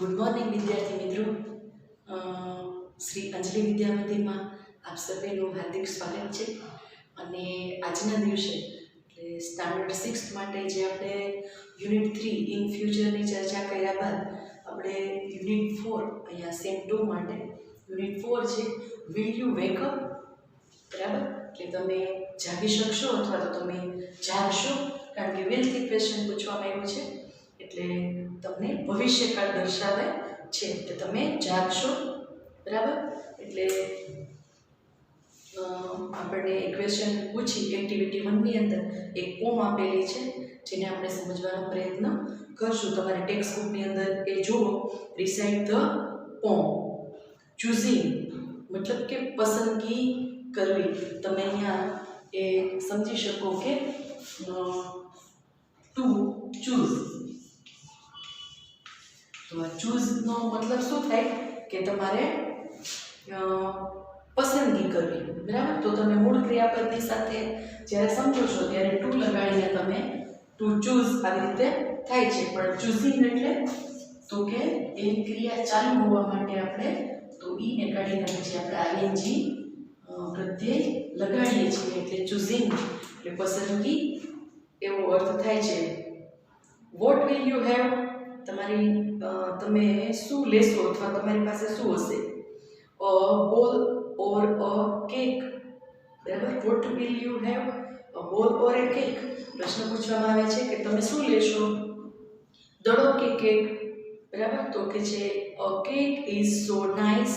Good morning વિદ્યાર્થી મિત્રો. શ્રી અંજલિ વિદ્યા મંદિરમાં આપ સર્વેનું હાર્દિક સ્વાગત છે. અને આજના દિવસે એટલે સ્ટાન્ડર્ડ 6 માટે જે આપણે યુનિટ 3 ઇન ફ્યુચરની ચર્ચા કર્યા બાદ આપણે યુનિટ 4 અહીંયા સેમ 2 માટે યુનિટ 4 છે વિલ યુ વેક અપ, બરાબર? એટલે તમે જાગી શકશો અથવા તો તમે જાગશો, કારણ કે વિલથી ક્વેશ્ચન પૂછવામાં આવ્યું છે એટલે તમને ભવિષ્યકાળ દર્શાવે છે કે તમે જાગશો, બરાબર? એટલે આપણને ક્વેશ્ચન પૂછી એક્ટિવિટી 1 ની અંદર એક પોમ આપેલી છે જેને આપણે સમજવાનો પ્રયત્ન કરશું. તમારે ટેક્સ્ટ બુકની અંદર એ જુઓ, રિસાઇટ ધ પોમ. ચૂઝિંગ મતલબ કે પસંદગી કરવી. તમે અહીંયા એ સમજી શકો કે ટુ ચૂઝ. તો ચૂઝનો મતલબ શું થાય કે તમારે પસંદગી કરવી, બરાબર? તો તમે મૂળ ક્રિયાપદની સાથે જ્યારે સમજો છો ત્યારે ટુ લગાડીને તમે ટુ ચૂઝ આવી રીતે થાય છે. પણ ચૂઝિંગ એટલે તો કે એ ક્રિયા ચાલુ હોવા માટે આપણે તો ઈ ને કાઢીને પછી આપણે આઈએનજી પ્રત્યે લગાડીએ છીએ એટલે ચૂઝિંગ એટલે પસંદગી એવો અર્થ થાય છે. Vote will you have? તમે શું લેશો અથવા તમારી પાસે શું હશે? A ball or a cake, બરાબર? What will you have? A ball or a cake. પ્રશ્ન પૂછવામાં આવે છે કે તમે શું લેશો, દડો કે કેક, બરાબર? તો કે છે અ cake is so nice,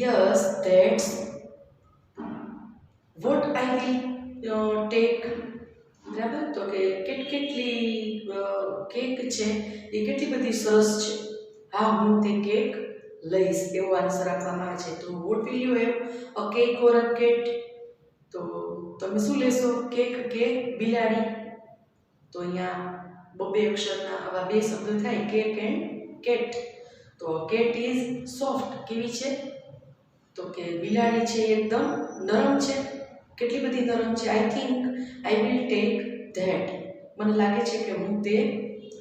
yes that's what I will take, બરાબર? તો કે કેટલી કેક છે એ કેટલી બધી સરસ છે, હા હું તે કેક લઈશ, એવો આન્સર આપવામાં આવે છે. તો vote will you have? A cake or a cat? તો તમે શું લેશો, કેક કે બિલાડી? તો અહીંયા બબે અક્ષરના આવા બે શબ્દો થાય, કેક એન્ડ કેટ. તો કેટ ઇઝ સોફ્ટ, કેવી છે? તો કે બિલાડી છે એકદમ નરમ છે. કેટલી બધી નરમ છે? I think I will take that. મને લાગે છે કે હું તે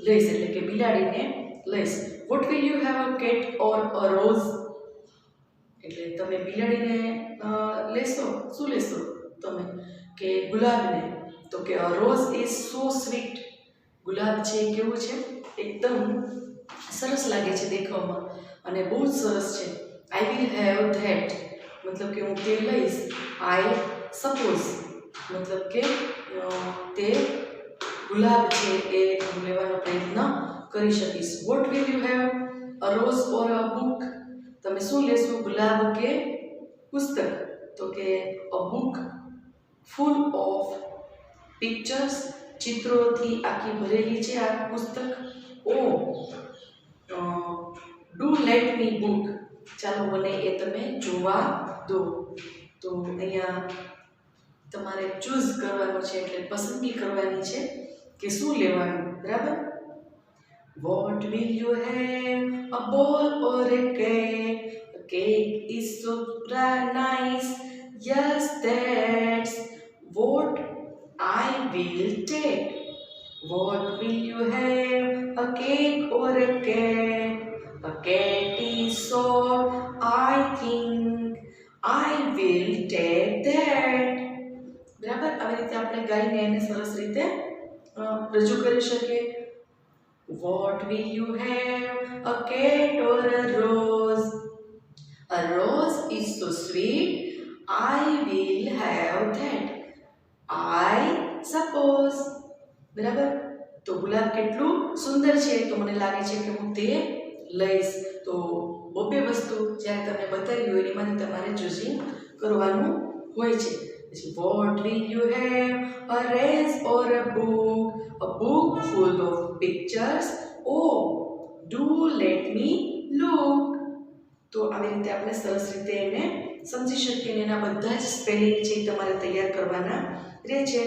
લઈશ, એટલે કે બિલાડીને લઈશ. Vote will you have? A cat or a rose? એટલે તમે બિલાડીને લેશો, શું લેશો તમે, કે ગુલાબને? તો કે અ રોઝ ઇઝ સો સ્વીટ. ગુલાબ છે કેવું છે, એકદમ સરસ લાગે છે દેખાવમાં અને બહુ જ સરસ છે. આઈ વિલ હેવ ધેટ મતલબ કે હું તે લઈશ. આઈ સપોઝ મતલબ કે તે ગુલાબ છે એ હું લેવાનો પ્રયત્ન કરી શકીશ. What will you have? A rose or a book? તમે શું લેશો, ગુલાબ કે પુસ્તક? તો કે a book full of pictures, ચિત્રોથી આખી ભરેલી છે આ પુસ્તક. Oh do let me book, ચાલો મને એ તમે જોવા દો. તો અહીંયા તમારે ચૂઝ કરવાનું છે એટલે પસંદગી કરવાની છે કે શું લેવાનું, બરાબર? What will you have? A ball or a cake? A cake is so nice, yes that's what I will take. What will you have? A cake or a cat? A cat is soft, I think I will take that. બરાબર? આવી રીતે આપણે ગાઈને એને સરસ રીતે રજૂ કરી શકીએ. What will you have? A cat or a rose? A rose is so sweet, I will have that. I suppose, બરાબર? તો ગુલાબ કેટલું સુંદર છે તો મને લાગે છે કે હું તે લઈશ. તો બબે વસ્તુ જ્યારે તમને બતાવી હોય એમાંથી તમારે ચૂઝિંગ કરવાનું હોય છે. What will you have? A race or a book? A book full of pictures. Oh, do let me look. તો આવી રીતે આપણે સરસ રીતે એને સમજી શકીએ અને એના બધા જ સ્પેલિંગ છે તમારે તૈયાર કરવાના રહે છે.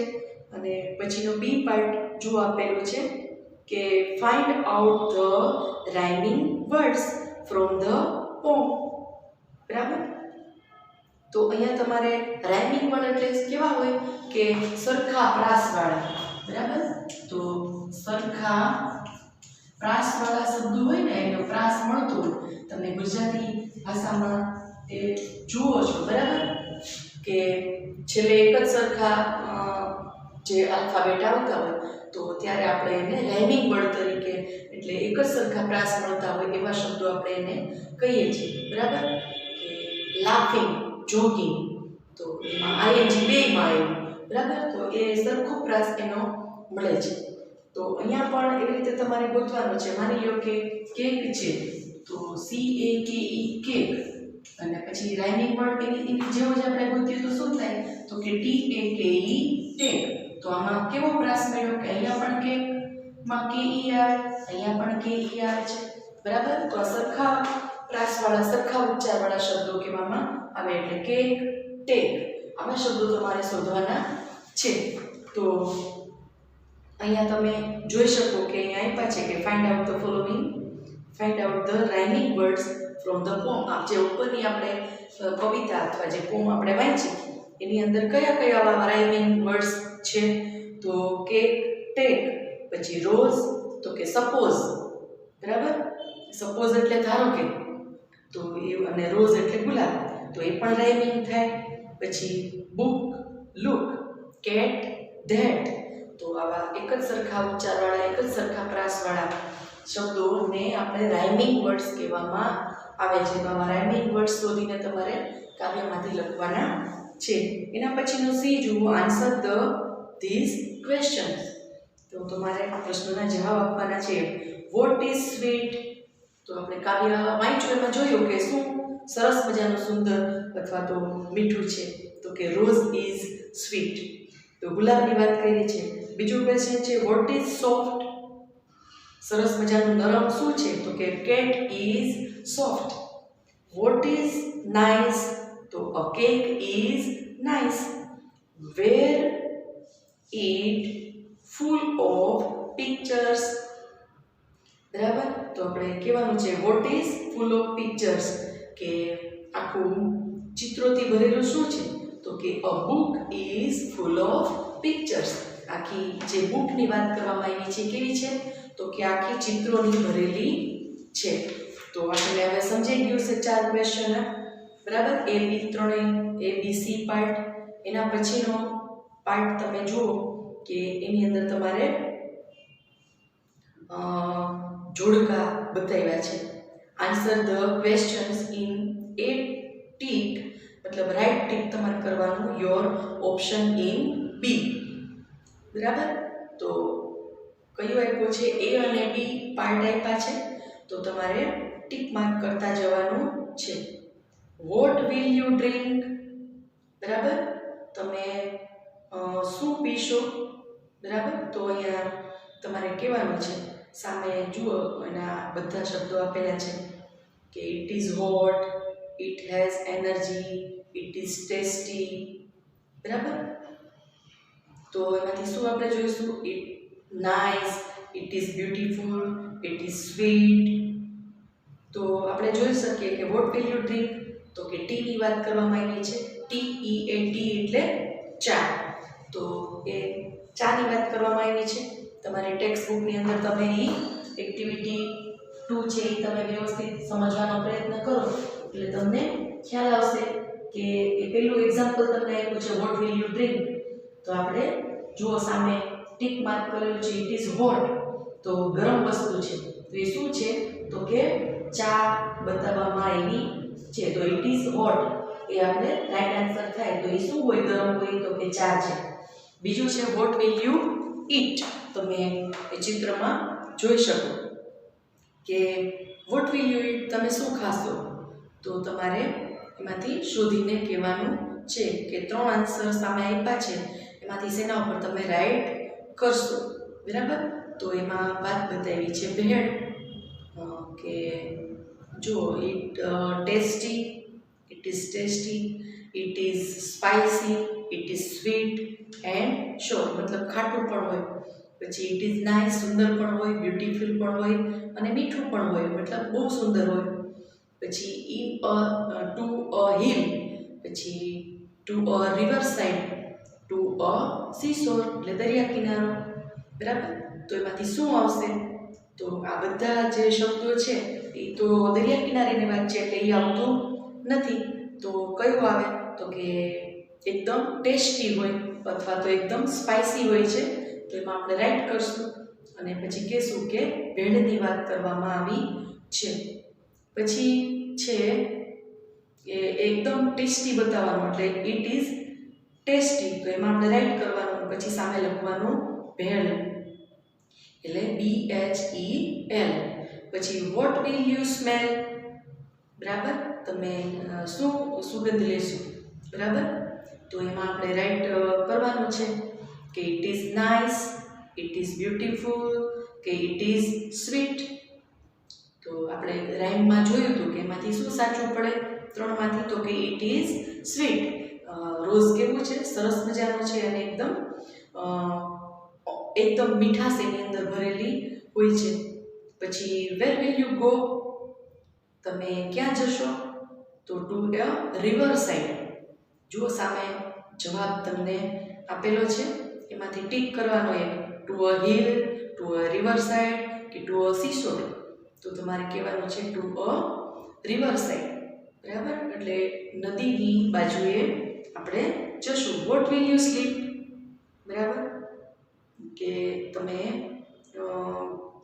અને પછીનો બી પાર્ટ જો આપેલો છે કે find out the rhyming words from the poem, બરાબર? તો અહીંયા તમારે રાઇમિંગ વર્ડ એટલે કેવા હોય કે સરખા પ્રાસવાળા, બરાબર? તો સરખા પ્રાસવાળા શબ્દો હોય ને એનો પ્રાસ મળતો હોય, તમે ગુજરાતી ભાષામાં એ જુઓ છો, બરાબર, કે છેલ્લે એક જ સરખા જે આલ્ફાબેટ આવતા હોય તો ત્યારે આપણે એને રાઇમિંગ વર્ડ તરીકે, એટલે એક જ સરખા પ્રાસ મળતા હોય એવા શબ્દો આપણે એને કહીએ છીએ, બરાબર. કે લાફિંગ, જોગિંગ, તો એમાં આઈએનજી બેયમાં આવ્યું, બરાબર, તો એ સરખો પ્રાસ એનો મળે છે. તો અહીંયા પણ એવી રીતે તમારે ગોતવાનું છે. માની લો કે કેક છે, તો CAKE કેક, અને પછી રાઇમિંગ વર્ડ એની જેવો જ આપણે ગોતીએ તો શું થાય, તો કે TAKE ટેક. તો આમાં કેવો પ્રાસ મળ્યો કે અહીંયા પણ કેક માં KER, અહીંયા પણ KER છે, બરાબર. તો આ સરખા પ્રાસવાળા, સરખા ઉચ્ચારવાળા શબ્દો કહેવામાં આવે, એટલે કેક, ટેક, આવા શબ્દો તમારે શોધવાના છે. તો અહીંયા તમે જોઈ શકો કે અહીંયા આપ્યા છે કે find out the following, find out the rhyming words from the poem. આ જે ઉપરની આપણે કવિતા અથવા જે પોમ આપણે વાંચી એની અંદર કયા કયા આવા રાઇમિંગ વર્ડ્સ છે, તો કેક, ટેક, પછી રોઝ, તો કે સપોઝ, બરાબર, સપોઝ એટલે ધારો કે, તો એ, અને રોઝ એટલે ગુલાબ, તો એ પણ રાઇમિંગ થાય. પછી બુક, લુક, કેટ, ધેટ, તો આવા એક જ સરખા ઉચ્ચારવાળા, એક જ સરખા પ્રાસવાળા શબ્દોને આપણે રાઇમિંગ વર્ડ્સ કહેવામાં આવે છે. તો આવા રાઇમિંગ વર્ડ્સ શોધીને તમારે કાવ્યમાંથી લખવાના છે. એના પછીનો સી જુઓ, આન્સર ધ ધીસ ક્વેશ્ચન્સ. તો તમારે આ પ્રશ્નોના જવાબ આપવાના છે. વોટ ઇઝ સ્વીટ, તો આપણે કાવ્ય વાંચ્યું એમાં જોયું કે શું સરસ મજાનું સુંદર અથવા તો મીઠું છે, તો કે રોઝ ઇઝ સ્વીટ, તો ગુલાબની વાત કરી છે. બીજો ક્વેશ્ચન છે વોટ ઇઝ સોફ્ટ, સરસ મજાનું નરમ શું છે, તો કે cat is soft. What is nice, તો a cake is nice. Where it full of pictures, બરાબર, તો આપણે કહેવાનું છે what is full of pictures, કે આખું ચિત્રોથી ભરેલું શું છે, તો કે a book is full of pictures. આખી જે બુકની વાત કરવામાં આવી છે કેવી છે, તો કે આખી ચિત્રોની ભરેલી છે. તો આપણે હવે સમજાઈ ગયું છે 4 ક્વેશ્ચન, બરાબર. ABC part. એના પછીનો પાર્ટ તમે જુઓ કે એની અંદર તમારે જોડકા બતાવ્યા છે. Answer the questions in A tick, મતલબ રાઈટ ટીક તમારે કરવાનું યોર ઓપ્શન ઇન બી, બરાબર. તો કયું આપ્યું છે, એ અને બી પાર્ટ આપ્યા છે, તો તમારે ટીક માર્ક કરતા જવાનું છે. વોટ વિલ યુ ડ્રિંક, બરાબર, તમે શું પીશો, બરાબર. તો અહીંયા તમારે કહેવાનું છે, સામે જુઓ એના બધા શબ્દો આપેલા છે કે it is hot, it has energy, it is tasty, બરાબર. તો એમાંથી શું આપણે જોઈશું, it nice, it is beautiful, it is sweet. તો આપણે જોઈ શકીએ કે વોટ વિલ યુ ડ્રિંક, તો કે ટી ની વાત કરવામાં આવી છે. TEA એટલે ચા, તો એ ચા ની વાત કરવામાં આવી છે. તમારી ટેક્સ્ટ બુકની અંદર તમે એ એક્ટિવિટી 2 છે એ તમે વ્યવસ્થિત સમજવાનો પ્રયત્ન કરો એટલે તમને ખ્યાલ આવશે કે એ પહેલું એક્ઝામ્પલ તમને આપ્યું છે વોટ વિલ યુ ડ્રિંક. તો આપણે જુઓ સામે ટીક માર્ક કરેલું છે ઇટ ઇઝ હોટ, તો ગરમ વસ્તુ છે, તો એ શું છે, તો કે ચા બતાવવામાં આવી છે. તો ઇટ ઇઝ હોટ એ આપણે રાઈટ આન્સર થાય. તો એ શું હોય, ગરમ હોય, તો કે ચા છે. બીજું છે વોટ વિલ યુ ઈટ, તમે એ ચિત્રમાં જોઈ શકો કે વોટ વિલ યુ ઈટ, તમે શું ખાશો, તો તમારે એમાંથી શોધીને કહેવાનું છે કે 3 આન્સર સામે આપ્યા છે એમાંથી શેના ઉપર તમે રાઈટ કરશો, બરાબર. તો એમાં વાત બતાવી છે ભેળ, કે જો it tasty, it is tasty, it is spicy, it is sweet and sure, મતલબ ખાટું પણ હોય, પછી ઇટ ઇઝ નાઇસ, સુંદર પણ હોય, બ્યુટીફુલ પણ હોય અને મીઠું પણ હોય, મતલબ બહુ સુંદર હોય. પછી ઇન ટુ અ હિલ, પછી to a river side, to a seashore એટલે દરિયા કિનારો, બરાબર. તો એમાંથી શું આવશે, તો આ બધા જે શબ્દો છે એ તો દરિયા કિનારેની વાત છે એટલે એ આવતું નથી. તો કયું આવે? તો કે એકદમ ટેસ્ટી હોય અથવા તો એકદમ સ્પાઇસી હોય છે. તો એમાં આપણે રાઈટ કરશું અને પછી કહેશું કે ભેળની વાત કરવામાં આવી છે. પછી છે એ એકદમ ટેસ્ટી બતાવવાનું એટલે ઇટ ઇઝ ટેસ્ટી. તો એમાં આપણે રાઈટ કરવાનું, પછી સામે લખવાનું ભેળ એટલે BHEL. પછી વોટ વિલ યુ સ્મેલ? બરાબર, તમે શું સુગંધ લેશો? બરાબર, તો એમાં આપણે રાઈટ કરવાનું છે કે it is nice, it is beautiful કે ઇટ ઇઝ સ્વીટ. તો આપણે રાઇમમાં જોયું હતું કે એમાંથી શું સાચું પડે ત્રણમાંથી? તો કે ઇટ ઇઝ સ્વીટ. રોઝ કેવું છે? સરસ મજાનું છે અને એકદમ મીઠાશ એની અંદર ભરેલી હોય છે. પછી વેર વિલ યુ ગો? તમે ક્યાં જશો? તો ટુ અ રિવર સાઇડ. જુઓ સામે જવાબ તમને આપેલો છે, એમાંથી ટીક કરવાનો એક, to a hill, to a river side કે ટુ અ સીશોર. તો તમારે કહેવાનું છે ટુ અ રિવર સાઇડ. બરાબર, એટલે નદીની બાજુએ આપણે જશું. Vote will you slip? બરાબર, કે તમે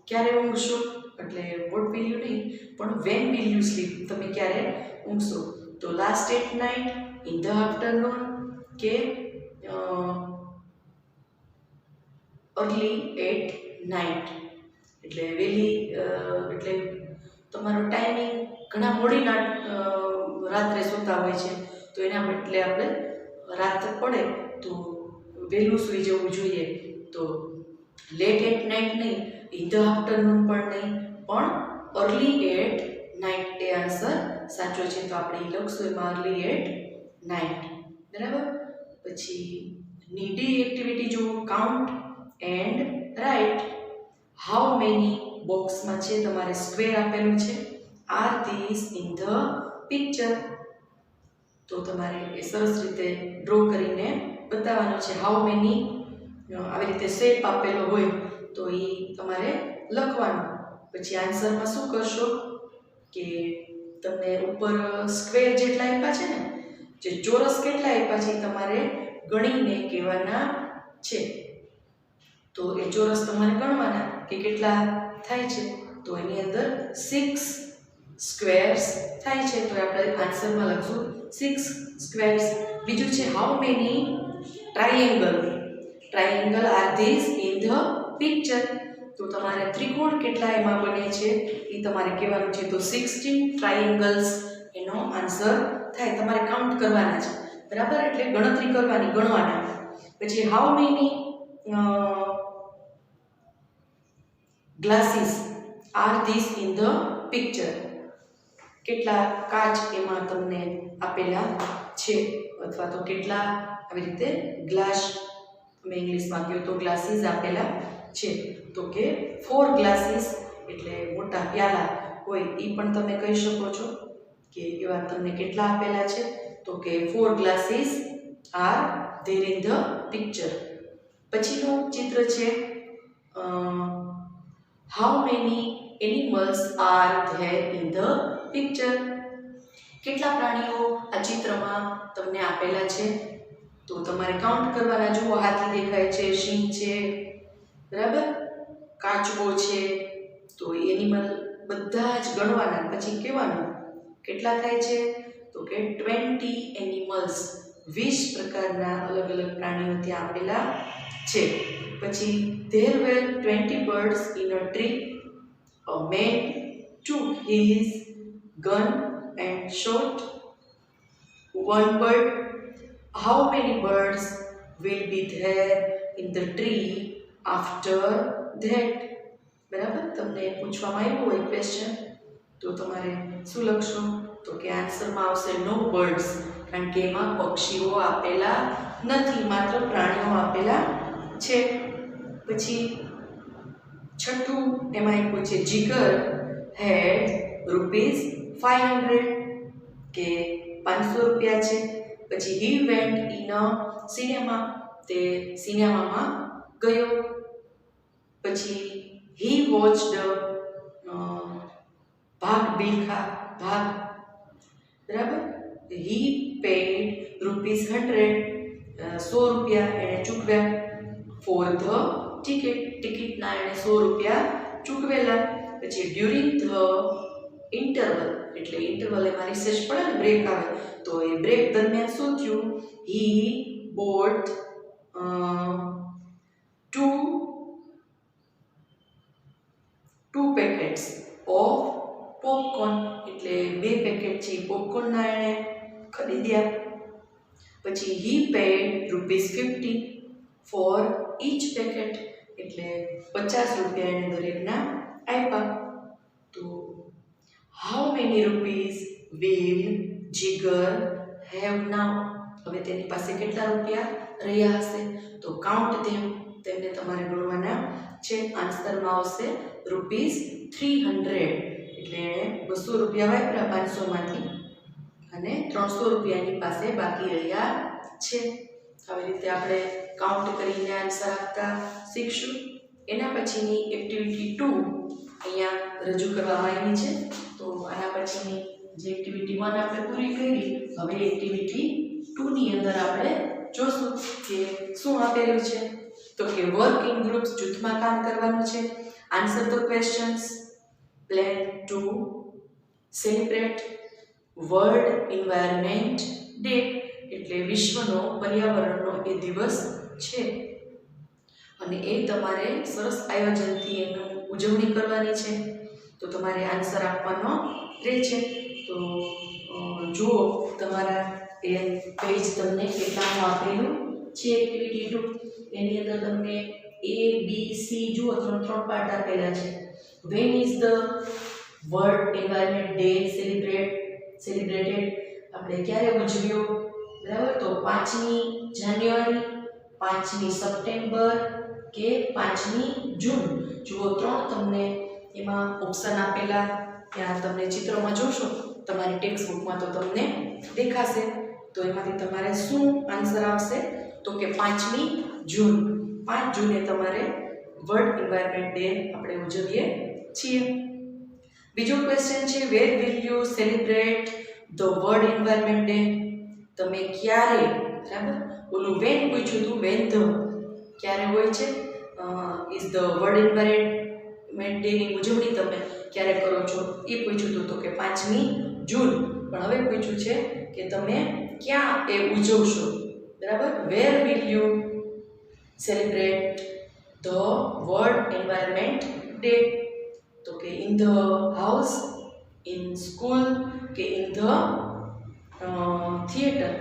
ક્યારે ઊંઘશો? એટલે વોટ વિલ યુ નહીં પણ વેન વિલ યુ સ્લીપ, તમે ક્યારે ઊંઘશો? તો last at night, in the afternoon કે અર્લી એટ નાઇટ. એટલે વહેલી એટલે તમારો ટાઈમિંગ ઘણા મોડી રાત્રે સૂતા હોય છે, તો એના બદલે આપણે રાત પડે તો વહેલું સૂઈ જવું જોઈએ. તો લેટ એટ નાઇટ નહીં, ઇન ધ આફ્ટરનૂન પણ નહીં, પણ અર્લી એટ નાઇટ એ આન્સર સાચો છે. તો આપણે એ લખશું એમાં અર્લી એટ નાઇટ. બરાબર, પછી નીડી એક્ટિવિટી જુઓ, count and write how many. બોક્સમાં છે તમારે સ્ક્વેર આપેલું છે. Are this in the picture. તો તમારે એ સરસ રીતે ડ્રો કરીને બતાવવાનું છે. હાઉ મેની આવી રીતે શેપ આપેલો હોય તો એ તમારે લખવાનું. પછી આન્સરમાં શું કરશો કે તમને ઉપર સ્ક્વેર જેટલા આપ્યા છે ને, જે ચોરસ કેટલા આપ્યા છે તમારે ગણીને કહેવાના છે. તો એ ચોરસ તમારે ગણવાના કે કેટલા થાય છે. તો એની અંદર 6 સ્ક્વેર્સ થાય છે. તો આપણે આન્સરમાં લખશું 6 સ્ક્વેર્સ. બીજું છે how many triangle. Triangle R this in the picture. તો તમારે ત્રિકોણ કેટલા એમાં બને છે એ તમારે કહેવાનું છે. તો 16 ટ્રાયેંગલ્સ એનો આન્સર થાય. તમારે કાઉન્ટ કરવાના છે. બરાબર, એટલે ગણતરી કરવાની, ગણવાના. પછી how many glasses R this in the picture. કેટલા કાચ એમાં તમને આપેલા છે, અથવા તો કેટલા આવી રીતે ગ્લાસ, અમે ઇંગ્લિશમાં કહ્યું તો ગ્લાસીસ આપેલા છે. તો કે 4 ગ્લાસીસ એટલે મોટા પ્યાલા હોય એ પણ તમે કહી શકો છો કે એવા તમને કેટલા આપેલા છે. તો કે 4 glasses are there in the picture. પછીનું ચિત્ર છે how many animals are there in the picture. કેટલા પ્રાણીઓ આ ચિત્રમાં તમને આપેલા છે? તો તમારે કાઉન્ટ કરવાના. જુઓ હાથી દેખાય છે, સિંહ છે, બરાબર, કાચબો છે. તો એનિમલ બધા જ ગણવાના, પછી કહેવાનું કેટલા થાય છે. તો કે 20 એનિમલ્સ, 20 પ્રકારના અલગ અલગ પ્રાણીઓ ત્યાં આપેલા છે. પછી there were 20 birds in a tree. A man took his gun and shot one bird. How many birds will be there in the tree after that? બરાબર, તમને પૂછવામાં આવ્યું હોય ક્વેશ્ચન તો તમારે શું લખશો? તો કે આન્સરમાં આવશે નો બર્ડ્સ, કારણ કે એમાં પક્ષીઓ આપેલા નથી, માત્ર પ્રાણીઓ આપેલા છે. પછી છઠ્ઠું એમાં આપ્યું છે જીગર હેડ ₹500 કે 500 રૂપિયા છે. પછી he went in a cinema, તે સિનેમામાં ગયો. પછી હી વોચડ ભાગ બિલખા ભાગ, બરાબર. હી પેડ ₹100, 100 રૂપિયા એણે ચૂકવ્યા ફોર ધ ટિકિટ, ટિકિટના એણે 100 રૂપિયા ચૂકવેલા. પછી ડ્યુરિંગ ધ ઇન્ટરવલ, એટલે ઇન્ટરવલ એમાં રિસેસ પડે ને, બ્રેક આવે, તો એ બ્રેક દરમિયાન શું થયું, he bought two packets of popcorn, એટલે 2 પેકેટ છે પોપકોર્નના એણે ખરીદ્યા. પછી he paid ₹50 for each packet, એટલે 50 રૂપિયા એણે દરેકના આપ્યા. તો how many rupees will Jigar have now? હવે તેની પાસે કેટલા રૂપિયા રહ્યા હશે? તો કાઉન્ટ them, તેમને તમારે ગણવાના છે. આન્સરમાં આવશે ₹300, એટલે એણે 200 રૂપિયા વાપર્યા 500 માંથી અને 300 રૂપિયાની પાસે બાકી રહ્યા છે. આવી રીતે આપણે કાઉન્ટ કરીને આન્સર આપતા શીખશું. એના પછીની એક્ટિવિટી 2 અહીંયા રજૂ કરવામાં આવી છે. તો આના પછીની જે એક્ટિવિટી 1 આપણે પૂરી કરી, હવે એક્ટિવિટી 2 ની અંદર આપણે જોશું કે શું આપેલું છે. તો કે વર્ક ઇન ગ્રુપ્સ, જૂથમાં કામ કરવાનું છે. Answer the questions, plan to celebrate world environment day, એટલે વિશ્વનો પર્યાવરણનો એ દિવસ છે અને એ તમારે સરસ આયોજનથી એનું ઉજવણી કરવાની છે. તો તમારે આન્સર આપવાનો રહેશે. તો જુઓ તમારા એ પેજ તમને કેટલામાં આપેલું છે એક્ટિવિટી 2, એની અંદર તમને A, B, C જુઓ 3 પાર્ટ આપેલા છે. When is the World Environment Day celebrated? આપણે ક્યારે ઉજવ્યો? બરાબર, તો 5મી જાન્યુઆરી, 5મી સપ્ટેમ્બર કે 5મી જૂન. જુઓ 3 તમને એમાં ઓપ્શન આપેલા, ત્યાં તમને ચિત્રમાં જોશો તમારી ટેક્સ્ટ બુકમાં તો તમને દેખાશે. તો એમાંથી તમારે શું આન્સર આવશે? તો કે 5મી જૂન. 5 જૂને તમારે વર્લ્ડ એન્વાયરમેન્ટ ડે આપણે ઉજવીએ છીએ. બીજો ક્વેશ્ચન છે, વેર will you celebrate the world environment day? તમે ક્યારે, બરાબર, ઓલું વેન પૂછ્યું હતું, વેન ધ ક્યારે હોય છે, is the world environment day ની ઉજવણી તમે ક્યારે કરો છો એ પૂછ્યું હતું. તો કે 5મી જૂન. પણ હવે પૂછ્યું છે કે તમે ક્યાં એ ઉજવશો, બરાબર. વેર will you celebrate the World Environment Day? તો કે in the house, in school કે in the theater,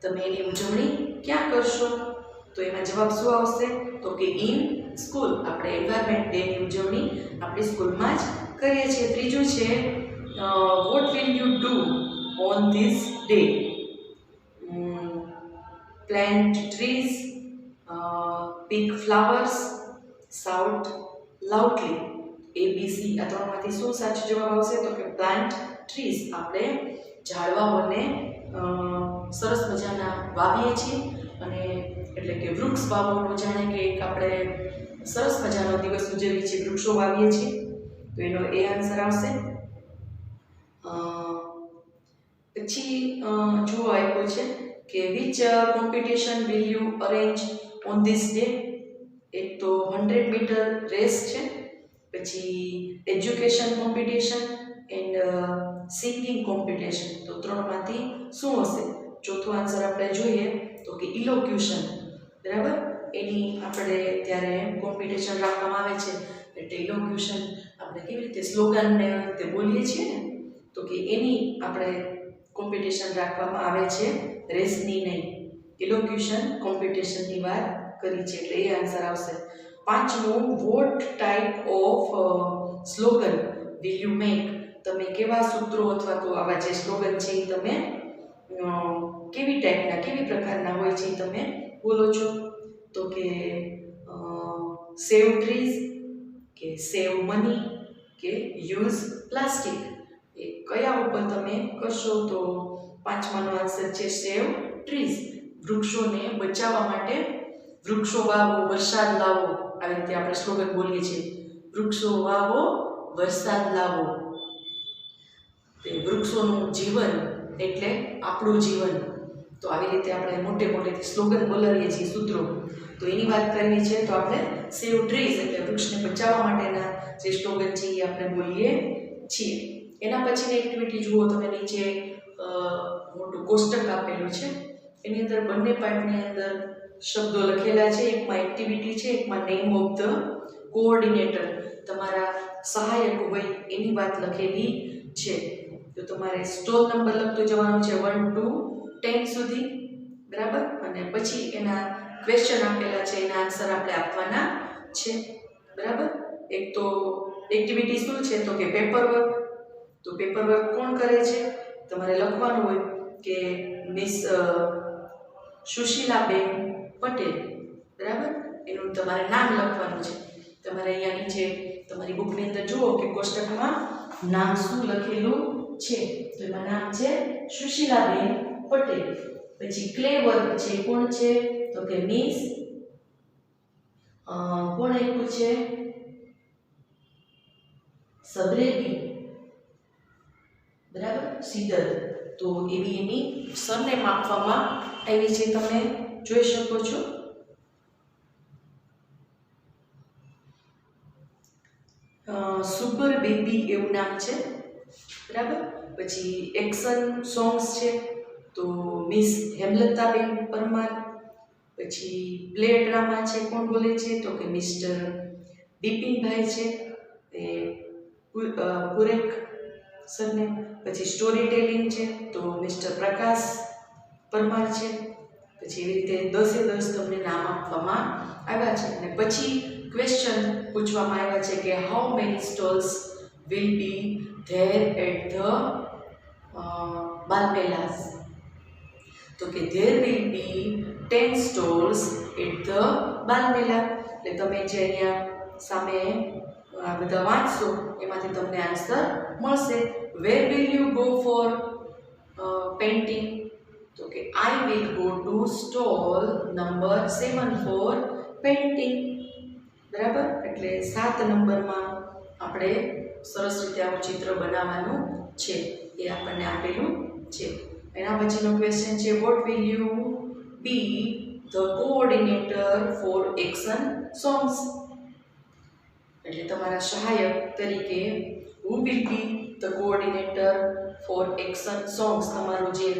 તમે એની ઉજવણી ક્યાં કરશો? તો એમાં જવાબ શું આવશે? તો કે in school. આપણે એન્વાયરમેન્ટ ડે ની ઉજવણી આપણી સ્કૂલમાં જ કરીએ છીએ. ત્રીજું છે, what will you do on this day? Plant trees, pick flowers, shout loudly. ABC આ ત્રણમાંથી શું સાચો જવાબ આવશે? તો કે પ્લાન્ટ ટ્રીઝ. આપણે ઝાડવાઓને સરસ મજાના વાવીએ છીએ અને એટલે કે વૃક્ષ વાવવાનું જાણે કે એક આપણે સરસ મજાનો દિવસ ઉજવીએ છીએ, વૃક્ષો વાવીએ છીએ. તો એનો એ આન્સર આવશે. પછી જુઓ આપ્યો છે કે which competition will you arrange on this day? એક તો 100 મીટર રેસ છે, પછી education competition and singing competition. તો ત્રણમાંથી શું હશે? ચોથો આન્સર આપણે જોઈએ તો કે ઇલોક્યુશન, બરાબર. એની આપણે ત્યારે કોમ્પિટિશન રાખવામાં આવે છે, એટલે ઇલોક્યુશન આપણે કેવી રીતે સ્લોગનને રીતે બોલીએ છીએ ને, તો કે એની આપણે કોમ્પિટિશન રાખવામાં આવે છે, રેસની નહીં. ઇલોક્યુશન કોમ્પિટિશનની વાત કરી છે, એટલે એ આન્સર આવશે. પાંચમું, what type of slogan will you make? તમે કેવા સૂત્રો અથવા તો આવા જે સ્લોગન છે એ તમે કેવી ટાઈપના, કેવી પ્રકારના હોય છે એ તમે બોલો છો? તો કે સેવ ટ્રીઝ કે સેવ મની કે યુઝ પ્લાસ્ટિક, એ કયા ઉપર તમે કરશો? તો પાંચમાનો આન્સર છે સેવ ટ્રીઝ. વૃક્ષોને બચાવવા માટે વૃક્ષો વાવો, વરસાદ લાવો, આવી રીતે આપણે સ્લોગન બોલીએ છીએ. વૃક્ષો વાવો વરસાદ લાવો. તે વૃક્ષોનું જીવન એટલે આપણું જીવન. તો આવી રીતે આપણે મોટે મોટેથી સ્લોગન બોલાવીએ છીએ, સૂત્રો. તો એની વાત કરવી છે તો આપણે સેવ ટ્રીઝ એટલે વૃક્ષને બચાવવા માટેના જે સ્લોગન છે એ આપણે બોલીએ છીએ. એના પછીની એક્ટિવિટી જુઓ તમે, નીચે મોટું કોષ્ટક આપેલું છે. એની અંદર બંને પાર્ટની અંદર શબ્દો લખેલા છે. એકમાં એક્ટિવિટી છે, એકમાં નેમ ઓફ ધ કોઓર્ડિનેટર, તમારા સહાયક હોય એની વાત લખેલી છે. તો તમારે સ્ટોલ નંબર લખતો જવાનો છે 1 to 10 સુધી, બરાબર. અને પછી એના ક્વેશ્ચન આપેલા છે, એના આન્સર આપણે આપવાના છે, બરાબર. એક તો એક્ટિવિટી શું છે તો કે પેપર વર્ક. તો પેપર વર્ક કોણ કરે છે? તમારે લખવાનું હોય કે મિસ સુશીલાબેન પટેલ, બરાબર. એનું તમારે નામ લખવાનું છે. તમારે અહીંયા નીચે તમારી બુકની અંદર જુઓ કે કોષ્ટકમાં નામ શું લખેલું છે. તો એમાં નામ છે સુશીલાબેન પટેલ. પછી ક્લે વર્ક છે, કોણ છે તો કે મિસ કોણ આપ્યું છે? સબરેબી, બરાબર, સીડર. તો એવી એની સરનેમ આપવામાં આવી છે, તમે જોઈ શકો છો. સુપર બેબી એવું નામ છે, બરાબર. પછી એક્શન સોંગ્સ છે તો મિસ હેમલતાબેન પરમાર. પછી પ્લે ડ્રામા છે, કોણ બોલે છે તો કે મિસ્ટર બિપિનભાઈ છે, એ પુરેખ સરને. પછી સ્ટોરી ટેલિંગ છે તો મિસ્ટર પ્રકાશ પરમાર છે. પછી એવી રીતે 10 તમને નામ આપવામાં આવ્યા છે. અને પછી ક્વેશ્ચન પૂછવામાં આવ્યા છે કે how many stalls will be there at the Balmelas. તો કે there will be 10 stalls at the Balmela. એટલે તમે જે અહીંયા સામે આ બધા વાંચશો એમાંથી તમને આન્સર મળશે. Where will you go for painting? તો કે I will go to stall number 7 for painting, બરાબર. એટલે 7 નંબરમાં આપણે સરસ રીતે આવું ચિત્ર બનાવવાનું છે, એ આપણને આપેલું છે. એના પછીનો ક્વેશ્ચન છે vote will you B the coordinator for action songs? એટલે તમારા સહાયક તરીકે who will be the coordinator for action songs? તમારું જે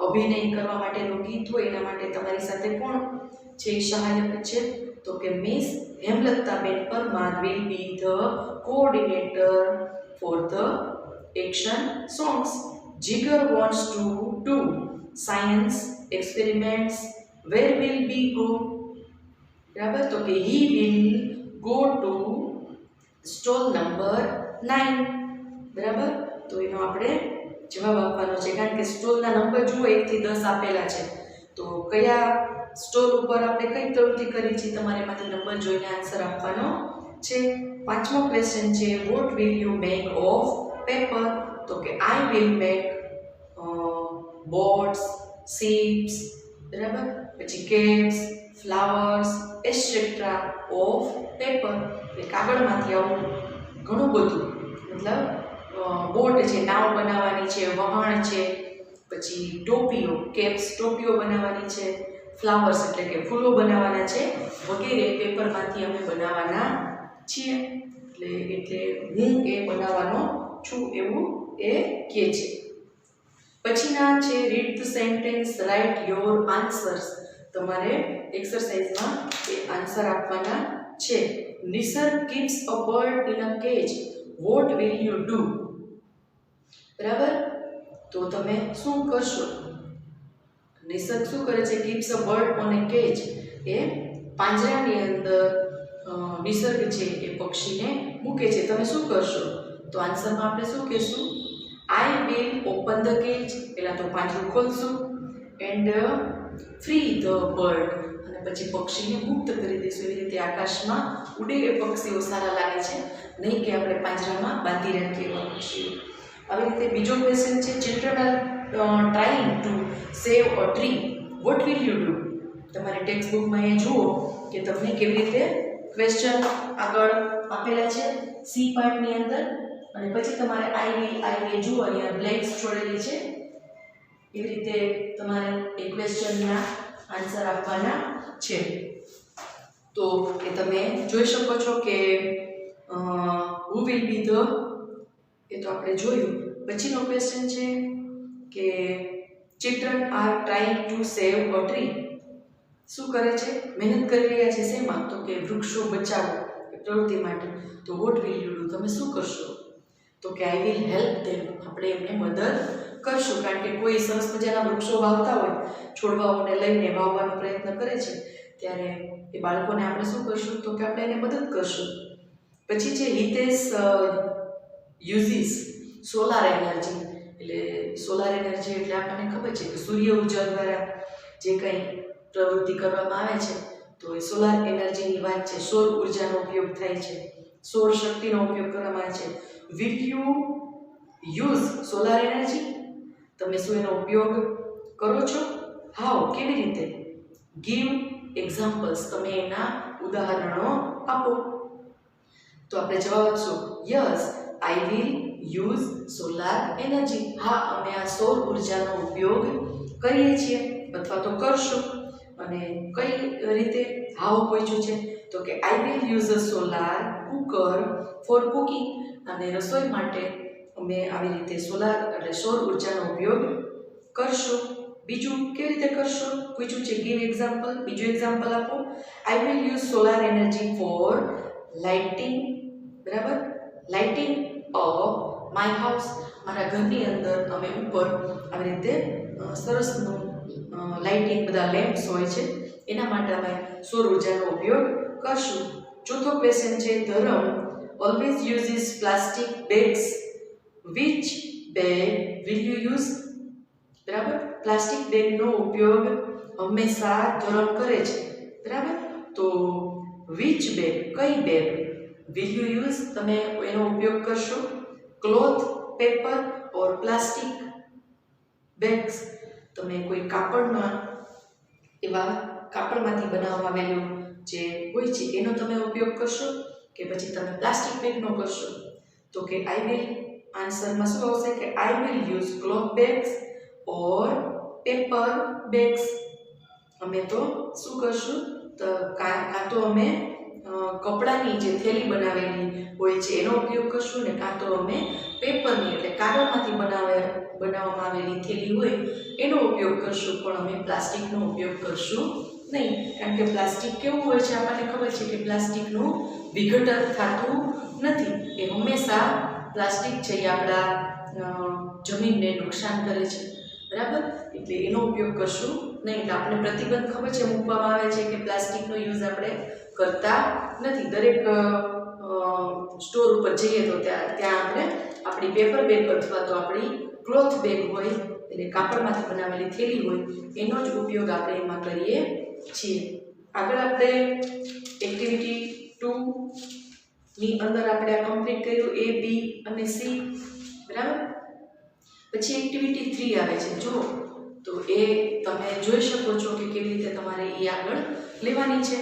અભિનય કરવા માટેનું ગીત હોય એના માટે તમારી સાથે કોણ છે સહાયક છે? તો કે miss Hemlataben Parmar will be the coordinator for the action songs. Jigar wants to do science experiments. Where will be go? બરાબર. તો કે he will go to stall number 9, બરાબર. તો એનો આપણે જવાબ આપવાનો છે, કારણ કે સ્ટોલના નંબર જુઓ 1 થી 10 આપેલા છે. તો કયા સ્ટોલ ઉપર આપણે કઈ પ્રવૃત્તિ કરી છે તમારે એમાંથી નંબર જોઈને આન્સર આપવાનો છે. 5મો ક્વેશ્ચન છે vote will you make of paper? તો કે I will make boats, ships, બરાબર. પછી cats, flowers etcetera of paper. એટલે કાગળમાંથી આવું ઘણું બધું, મતલબ બોટ છે, નાવ બનાવવાની છે, વહાણ છે, પછી ટોપીઓ, કેપ્સ, ટોપીઓ બનાવવાની છે, ફ્લાવર્સ એટલે કે ફૂલો બનાવવાના છે, વગેરે પેપરમાંથી અમે બનાવવાના છીએ. એટલે હું એ બનાવવાનો છું એવું એ કહે છે. પછીના છે read the sentence, write your answers. તમારે એક્સરસાઇઝમાં એ આન્સર આપવાના છે. Nisarg keeps a bird in a cage. What will you do? બરાબર. તો તમે શું કરશો? નિસર્ગ શું કરે છે? Keeps a bird on a cage. એ પાંજરાની અંદર નિસર્ગ છે એ પક્ષીને મૂકે છે. તમે શું કરશો? તો આન્સરમાં આપણે શું કહેશું? I will open the cage. પહેલાં તો પાંજરું ખોલશું એન્ડ ફ્રી ધ બર્ડ, અને પછી પક્ષીને મુક્ત કરી દઈશું. એવી રીતે આકાશમાં ઉડે એ પક્ષીઓ સારા લાગે છે, નહીં કે આપણે પાંજરામાં બાંધી રાખીએ એવા પક્ષીઓ. આવી રીતે બીજો ક્વેશ્ચન છે children are trying to save a tree. Vote will you do? તમારે ટેક્સ્ટ બુકમાં એ જુઓ કે તમને કેવી રીતે ક્વેશ્ચન આગળ આપેલા છે સી પાર્ટની અંદર અને પછી તમારે આઈ વિલ જુઓ અહીંયા બ્લેન્ક્સ છોડેલી છે એવી રીતે તમારે એ ક્વેશ્ચનના આન્સર આપવાના છે. તો એ તમે જોઈ શકો છો કે હુ વિલ બી ધ, એ તો આપણે જોયું. પછીનો ક્વેશ્ચન છે કે children are trying to save a tree. શું કરે છે? મહેનત કરી રહ્યા છે શેમાં? તો કે વૃક્ષો બચાવો એ પ્રવૃત્તિ માટે. તો વોટ વિલ યુ ડુ? તમે શું કરશો? તો કે આઈ વિલ હેલ્પ ધેમ. આપણે એમને મદદ કરશું. કારણ કે કોઈ સરસ મજાના વૃક્ષો વાવતા હોય, છોડવાઓને લઈને વાવવાનો પ્રયત્ન કરે છે, ત્યારે એ બાળકોને આપણે શું કરશું? તો કે આપણે એને મદદ કરશું. પછી છે હિતેશ યુઝીસ સોલાર એનર્જી. એટલે સોલાર એનર્જી એટલે આપણને ખબર છે કે સૂર્ય ઉર્જા દ્વારા જે કંઈ પ્રવૃત્તિ કરવામાં આવે છે તો એ સોલાર એનર્જીની વાત છે. સૌર ઉર્જાનો ઉપયોગ થાય છે, સૌર શક્તિનો ઉપયોગ કરવામાં આવે છે. Will you use solar energy? તમે શું એનો ઉપયોગ કરો છો? હાઉ? કેવી રીતે? Give examples. તમે એના ઉદાહરણો આપો. તો આપણે જવાબ આપશું yes I will use solar energy. હા, અમે આ સૌર ઉર્જાનો ઉપયોગ કરીએ છીએ અથવા તો કરશું. અને કઈ રીતે હાઉ પૂછ્યું છે? તો કે I will use a solar cooker for cooking. અને રસોઈ માટે અમે આવી રીતે સોલાર એટલે સૌર ઉર્જાનો ઉપયોગ કરશું. બીજું કેવી રીતે કરશો પૂછ્યું છે, ગીવ એક્ઝામ્પલ. બીજું એક્ઝામ્પલ આપો. I will use solar energy for lighting. બરાબર? Lighting of my house. મારા ઘરની અંદર અમે ઉપર આવી રીતે સરસનું લાઇટિંગ, બધા લેમ્પ્સ હોય છે, એના માટે અમે સૌર ઉર્જાનો ઉપયોગ કરશું. ચોથો ક્વેશ્ચન છે Dharam always uses plastic bags. Which bag will you use? બરાબર? પ્લાસ્ટિક બેગનો ઉપયોગ હંમેશા ધરમ કરે છે. બરાબર? તો વિચ બેગ, કઈ બેગ? Will you use? તમે એનો ઉપયોગ કરશો? Cloth, paper or plastic bags. તમે કોઈ કાપડના એવા કાપડમાંથી બનાવવામાં આવેલું જે હોય છે એનો તમે ઉપયોગ કરશો કે પછી તમે પ્લાસ્ટિક બેગનો કરશો? તો કે આઈ વિલ, આન્સરમાં શું આવશે કે I will use cloth bags or paper bags. અમે તો શું કરશું? તો કાં તો અમે કપડાની જે થેલી બનાવેલી હોય છે એનો ઉપયોગ કરશું ને કાં તો અમે પેપરની એટલે કાગળમાંથી બનાવવામાં આવેલી થેલી હોય એનો ઉપયોગ કરશું. પણ અમે પ્લાસ્ટિકનો ઉપયોગ કરશું નહીં. કારણ કે પ્લાસ્ટિક કેવું હોય છે? આપણને ખબર છે કે પ્લાસ્ટિકનું વિઘટન થતું નથી. એ હંમેશા પ્લાસ્ટિક છે એ આપણા જમીનને નુકસાન કરે છે. બરાબર? એટલે એનો ઉપયોગ કરશું નહીં. એટલે આપણે પ્રતિબંધ ખબર છે મૂકવામાં આવે છે કે પ્લાસ્ટિકનો યુઝ આપણે કરતા નથી. દરેક સ્ટોર ઉપર જઈએ તો ત્યાં આપણે આપણી પેપર બેગ અથવા તો આપણી ક્લોથ બેગ હોય એટલે કાપડમાંથી બનાવેલી થેલી હોય એનો જ ઉપયોગ આપણે એમાં કરીએ છીએ. આગળ આપણે એક્ટિવિટી 2 ની અંદર આપણે આ કમ્પ્લીટ કર્યું A, B અને C. બરાબર? પછી એક્ટિવિટી 3 આવે છે. જો તો એ તમે જોઈ શકો છો કે કેવી રીતે તમારે એ આગળ લેવાની છે.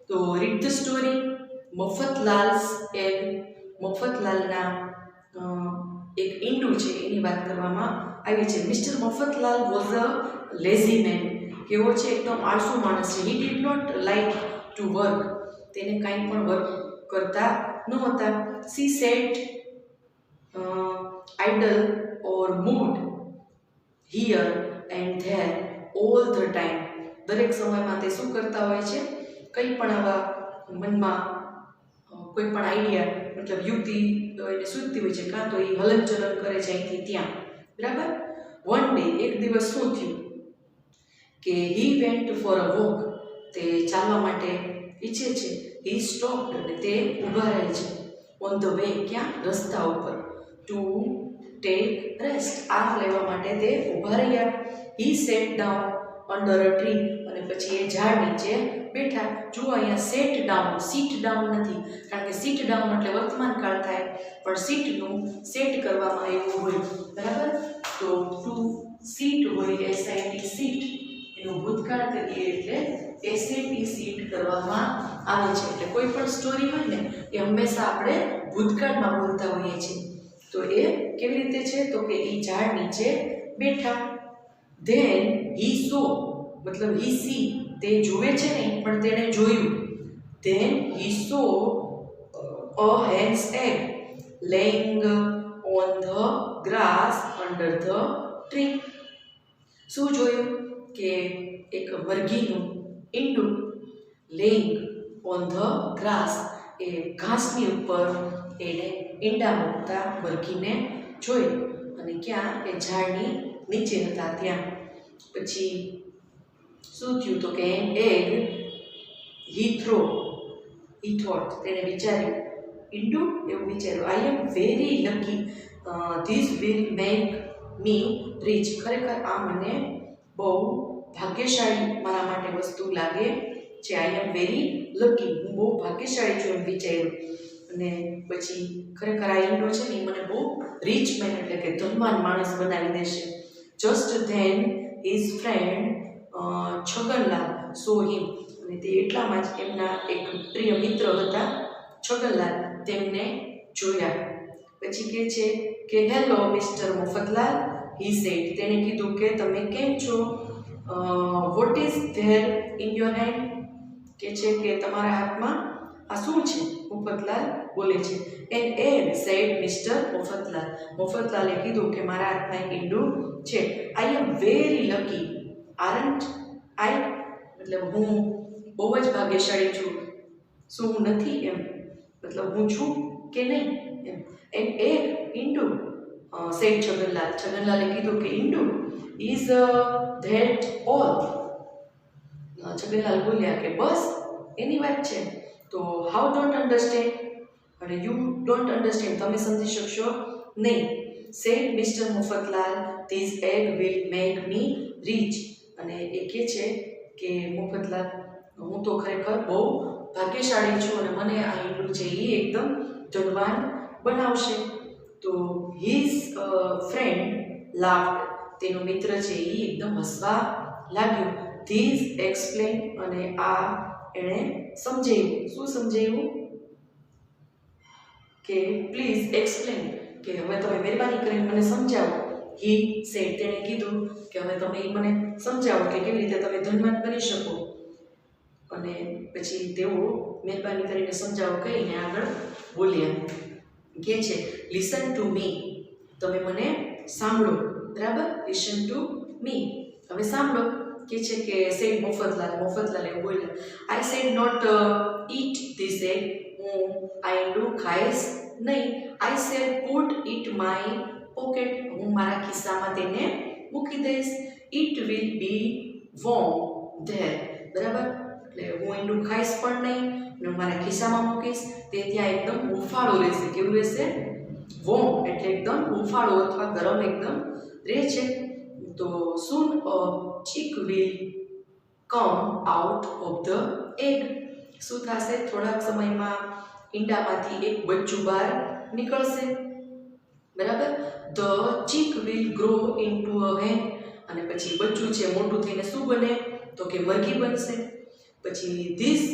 તો read the story Mafatlal's egg. મફતલાલના એક ઈંડું છે એની વાત કરવામાં આવી છે. Mister Mafatlal was a lazy man. કેવો છે? એકદમ આળસુ માણસ છે. He did not like to work. તેને કાંઈ પણ વર્ક કરતા નહોતા. She sat idle or moved here and there all the time. દરેક સમયમાં તે શું કરતા હોય છે? કંઈ પણ આવા મનમાં કોઈ પણ આઈડિયા મતલબ યુક્તિ એને સૂચતી હોય છે, કાં તો એ હલનચલન કરે છે અહીંથી ત્યાં. બરાબર? વન ડે, એક દિવસ શું થયું કે he went for a walk. તે ચાલવા માટે ઈચ્છે છે. હી સ્ટોપ્ડ એટલે તે ઊભા રહે છે. ઓન ધ વે, ક્યાં? રસ્તા ઉપર. ટુ ટેક રેસ્ટ, આરામ લેવા માટે તે ઊભા રહ્યા. He sat down under a tree અને પછી એ ઝાડ નીચે બેઠા. જુઓ અહીંયા સેટ ડાઉન, સીટ ડાઉન નથી. કારણ કે સીટ ડાઉન એટલે વર્તમાન કાળ થાય, પણ સીટનું સેટ કરવામાં આવ્યું હોય. બરાબર? તો ટુ સીટ હોય SIT સીટ, એનું ભૂતકાળ કરીએ એટલે એસેટીસીડ કરવામાં આવે છે. એટલે કોઈ પણ સ્ટોરી હોય ને એ હંમેશા આપણે ભૂતકાળમાં બોલતા હોઈએ છીએ. તો એ કેવી રીતે છે? તો કે એ ઝાડ નીચે બેઠા. ધેન હી સો, મતલબ હી સી, તે જુએ છે નહીં પણ તેણે જોયું. Then he so a hen's egg laying on the grass under the tree. શું જોયું? કે એક મરઘીનું ઈંડું laying on the grass, એ ઘાસની ઉપર એને ઈંડા મૂકતા મરઘીને જોઈ. અને ક્યાં? એ ઝાડની નીચે હતા ત્યાં. પછી શું થયું? તો કે એગ he thought, તેણે વિચાર્યું, ઈંડું એવું વિચાર્યું. I am very lucky, this will make me rich. ખરેખર આ મને બહુ ભાગ્યશાળી મારા માટે વસ્તુ લાગે છે. આઈ એમ વેરી લકી, હું બહુ ભાગ્યશાળી છું એમ વિચાર્યું. અને પછી ખરેખર આ ઈંડો છે ને એ મને બહુ રીચ મેન, એટલે કે ધનવાન માણસ બનાવી દેશે. Just then his friend Chhaganlal saw him, અને તે એટલામાં જ એમના એક પ્રિય મિત્ર હતા છગનલાલ, તેમને જોયા. પછી કહે છે કે hello mister Mafatlal, he said, તેણે કીધું કે તમે કેમ છો? Vote is there in your hand, કે છે કે તમારા હાથમાં આ શું છે? મફતલાલ બોલે છે. An egg said mister Mafatlal, મફતલાલે કીધું કે મારા હાથમાં એક ઈંડું છે. I am very lucky aren't I, મતલબ હું બહુ જ ભાગ્યશાળી છું. શું હું નથી? એમ મતલબ હું છું કે નહીં એમ. એન એગ, ઈંડું, સેડ છગનલાલ, છગનલાલે કીધું કે ઈંડું, ઇઝ ધેટ ઓલ, છગનલાલ બોલ્યા કે બસ એની વાત છે. તો હાઉ ડોન્ટ અન્ડરસ્ટેન્ડ, અને યુ ડોન્ટ અન્ડરસ્ટેન્ડ, તમે સમજી શકશો નહીં. Said mister Mafatlal, this egg will make me rich, અને એ કહે છે કે મફતલાલ, હું તો ખરેખર બહુ ભાગ્યશાળી છું અને મને આ ઈંડું છે એ એકદમ ધનવાન બનાવશે. તો હિઝ ફ્રેન્ડ લાફ્ડ, તેનો મિત્ર છે એ એકદમ હસવા લાગ્યો. ધીસ એક્સપ્લેન, અને આ એણે સમજાવ્યું. શું સમજાવ્યું? કે પ્લીઝ એક્સપ્લેન, કે હવે તમે મહેરબાની કરીને મને સમજાવો. હી સેડ, તેણે કીધું કે હવે તમે મને સમજાવો કે કેવી રીતે તમે ધનવાન બની શકો. અને પછી તેઓ મહેરબાની કરીને સમજાવો કહીને આગળ બોલ્યા. કે છે લિસન ટુ મી, તમે મને સાંભળો, બરાબર? લિસન ટુ મી, હવે સાંભળો. કે છે કે સેડ મફતલાલ, મફતલાલ એવું બોલ્યા. I said not eat this egg, હું આ ઈંડું ખાઈશ નહીં. I said put it my pocket, હું મારા ખિસ્સામાં તેને મૂકી દઈશ. It will be warm there, બરાબર? એટલે હું ઈંડું ખાઈશ પણ નહીં અને મારા ખિસ્સામાં મૂકીશ, તે ત્યાં એકદમ હૂંફાળું રહેશે. કેવું રહેશે? વોર્મ, એટલે એકદમ હૂંફાળું અથવા ગરમ એકદમ રહે છે. તો soon a chick will come out of the egg, શું થશે? થોડાક સમયમાં ઈંડામાંથી એક બચ્ચું બહાર નીકળશે, બરાબર? The chick will grow into અ હેન, અને પછી બચ્ચું છે મોટું થઈને શું બને? તો કે મરઘી બનશે. પછી ધીસ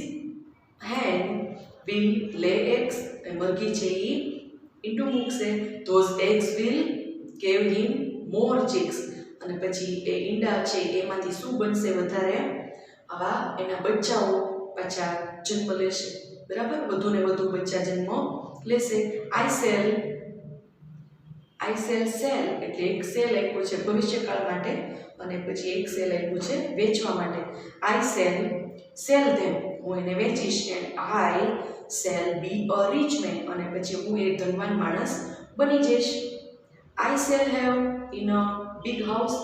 હેન વિલ લે એગ્સ, મરઘી છે એ ઈંડું મૂકશે. Those eggs will gave him more cheeks, અને પછી એ ઈંડા છે એમાંથી શું બનશે? વધારે આવા એના બચ્ચાઓ પાછા જન્મ લેશે, બરાબર? વધુ ને વધુ બચ્ચા જન્મ લેશે. આઈ સેલ સેલ, એટલે એક સેલ આપ્યું છે ભવિષ્યકાળ માટે અને પછી એક સેલ આપ્યું છે વેચવા માટે. આઈ સેલ ધેમ, હું એને વેચીશ. And I shall be a rich man, અને પછી હું એક ધનવાન માણસ બની જઈશ. I shall have in a big house,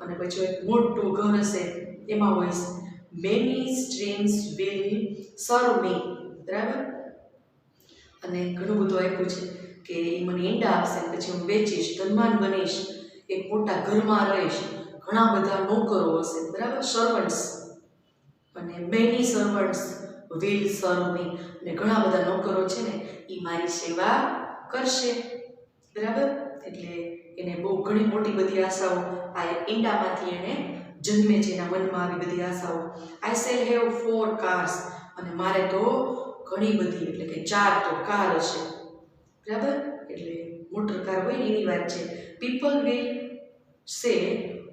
અને પછી એક મોટું ઘર હશે એમાં હોય મેની સ્ટ્રીમ્સ વિલ સર્વ મી, બરાબર? અને ઘણું બધું આપ્યું છે કે એ મને ઈંડા આપશે, પછી હું વેચીશ, ધનવાન બનીશ, એક મોટા ઘરમાં રહીશ, ઘણા બધા નોકરો હશે, બરાબર? સર્વન્ટ્સ, અને મેની સર્વન્ટ્સ વિલ સર્વ મી, અને ઘણા બધા નોકરો છે ને એ મારી સેવા કરશે, બરાબર? એટલે એને બહુ ઘણી મોટી બધી આશાઓ આ ઈંડામાંથી એને જન્મે છે, એના મનમાં આવી બધી આશાઓ. આઈ શેલ હેવ 4 cars, અને મારે તો ઘણી બધી એટલે કે 4 તો કાર હશે, બરાબર. એટલે મોટર કાર હોય ને એની વાત છે. પીપલ વિલ સે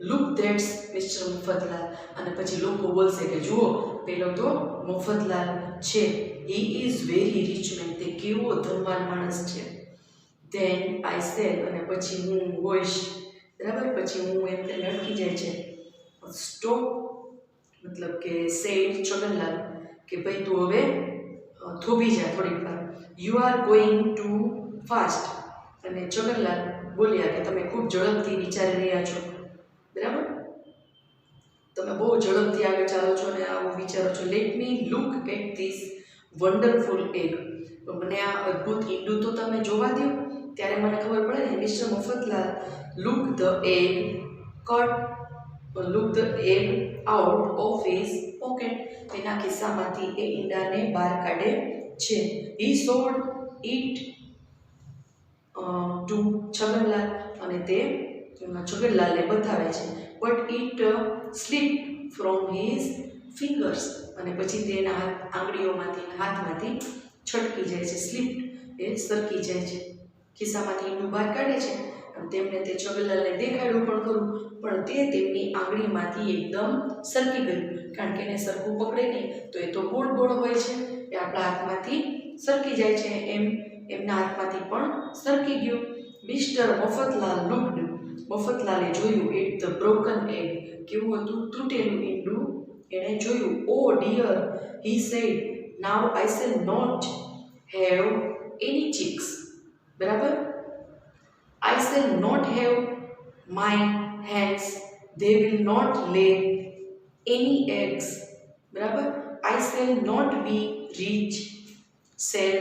લુક ધેટ્સ મિસ્ટર મફતલાલ, અને પછી લોકો બોલશે કે જુઓ પેલો તો મફતલાલ છે, he is very rich man, તે કેવો ધનવાન માણસ છે. ધેન આઈ સેલ, અને પછી હું હોઈશ, બરાબર. પછી હું એમ કરીને અટકી જાય છે. સ્ટોપ મતલબ કે સેડ છગનલાલ, કે ભાઈ તું હવે થોભી જા થોડીક વાર. You are going to fast, અને છગનલાલ બોલ્યા કે તમે ખૂબ ઝડપથી વિચારી રહ્યા છો, બરાબર. તમે બહુ ઝડપથી આગળ ચાલો છો અને આવું વિચારો છો. Let me look at this wonderful egg, તો મને આ અદ્ભુત ઈંડું તો તમે જોવા દો, ત્યારે મને ખબર પડે ને. Mister Mafatlal look the egg out of his pocket, તેના ખિસ્સામાંથી એ ઈંડાને બહાર કાઢે છે. He showed it to Chhaganlal, અને તે છગનલાલને બતાવે છે. But it slip from his fingers, અને પછી તેના આંગળીઓમાંથી હાથમાંથી છટકી જાય છે. સ્લીપ એ સરકી જાય છે. ખિસ્સામાંથી ઈંડું બહાર કાઢે છે, અને તેમને તે છગનલાલને દેખાડ્યું પણ ખરું, પણ તે તેમની આંગળીમાંથી એકદમ સરકી ગયું, કારણ કે એને સરખું પકડે નહીં તો એ તો ગોળ ગોળ હોય છે, એ આપણા હાથમાંથી સરકી જાય છે, એમ એમના હાથમાંથી પણ સરકી ગયું. મિસ્ટર મફતલાલ લુક્ડ, મફતલાલે જોયું. એટ ધ બ્રોકન એગ, કેવું હતું? તૂટેલું ઈંડું એણે જોયું. Oh dear, he said, now I shall not have any chicks, બરાબર. I shall not have my hands, they will not lay any eggs, બરાબર. I shall not be rich, shall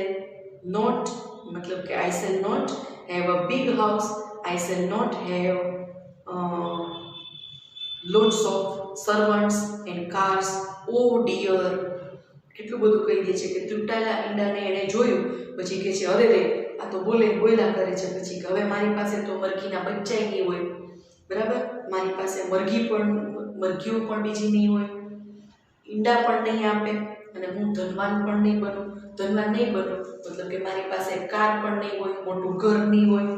not મતલબ કે I shall not have a big house, I shall not have lots of servants and cars. Oh dear, કેટલું બધું કહી દે છે કે તૂટેલા ઈંડાને એણે જોયું, પછી કહે છે અરે રે આ તો બોલ્યા કરે છે. પછી કે હવે મારી પાસે તો મરઘીના બચ્ચાય નહીં હોય, બરાબર. મારી પાસે મરઘીઓ પણ બીજી નહીં હોય, ઈંડા પણ નહીં આપે, અને હું ધનવાન નહીં બનું મતલબ કે મારી પાસે કાર પણ નહીં હોય, મોટું ઘર નહીં હોય,